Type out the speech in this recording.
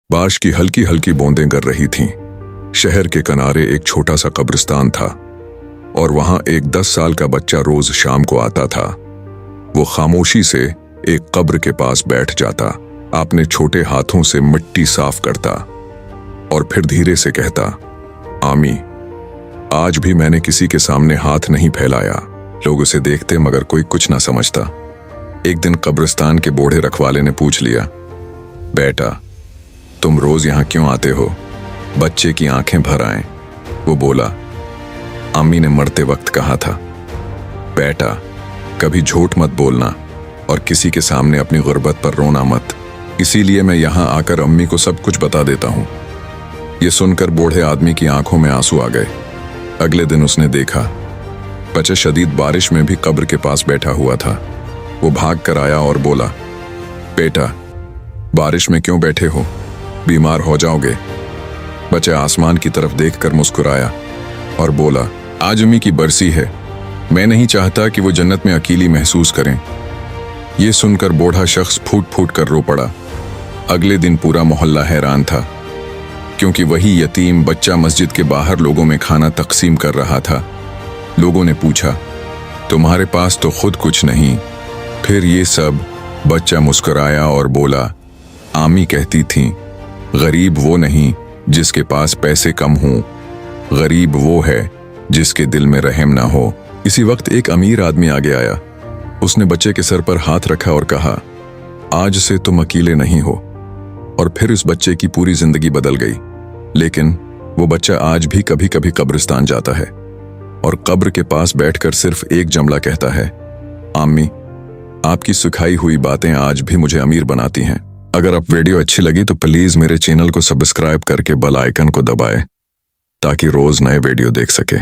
बारिश की हल्की हल्की बूंदें गिर रही थीं। शहर के किनारे एक छोटा सा कब्रिस्तान था और वहां एक 10 साल का बच्चा रोज शाम को आता था। वो खामोशी से एक कब्र के पास बैठ जाता, अपने छोटे हाथों से मिट्टी साफ करता और फिर धीरे से कहता, आमी। आज भी मैंने किसी के सामने हाथ नहीं फैलाया। लोग उसे देखते मगर कोई कुछ ना समझता। एक दिन कब्रिस्तान के बूढ़े रखवाले ने पूछ लिया, बेटा तुम रोज यहां क्यों आते हो? बच्चे की आंखें भर आए। वो बोला, अम्मी ने मरते वक्त कहा था, बेटा कभी झूठ मत बोलना और किसी के सामने अपनी गुर्बत पर रोना मत। इसीलिए मैं यहां आकर अम्मी को सब कुछ बता देता हूं। ये सुनकर बूढ़े आदमी की आंखों में आंसू आ गए। अगले दिन उसने देखा, बच्चा शदीद बारिश में भी कब्र के पास बैठा हुआ था। वो भाग कर आया और बोला, बेटा बारिश में क्यों बैठे हो? बीमार हो जाओगे। बच्चा आसमान की तरफ देखकर मुस्कुराया और बोला, आज अम्मी की बरसी है। मैं नहीं चाहता कि वो जन्नत में अकेली महसूस करें। ये सुनकर बूढ़ा शख्स फूट फूट कर रो पड़ा। अगले दिन पूरा मोहल्ला हैरान था, क्योंकि वही यतीम बच्चा मस्जिद के बाहर लोगों में खाना तकसीम कर रहा था। लोगों ने पूछा, तुम्हारे पास तो खुद कुछ नहीं, फिर ये सब? बच्चा मुस्कुराया और बोला, आमी कहती थी, गरीब वो नहीं जिसके पास पैसे कम हों, गरीब वो है जिसके दिल में रहम ना हो। इसी वक्त एक अमीर आदमी आगे आया। उसने बच्चे के सर पर हाथ रखा और कहा, आज से तुम अकेले नहीं हो। और फिर उस बच्चे की पूरी जिंदगी बदल गई। लेकिन वो बच्चा आज भी कभी कभी कब्रिस्तान जाता है और कब्र के पास बैठकर सिर्फ एक जुमला कहता है, आम्मी आपकी सिखाई हुई बातें आज भी मुझे अमीर बनाती हैं। अगर आप वीडियो अच्छी लगी तो प्लीज मेरे चैनल को सब्सक्राइब करके बेल आइकन को दबाएं ताकि रोज नए वीडियो देख सके।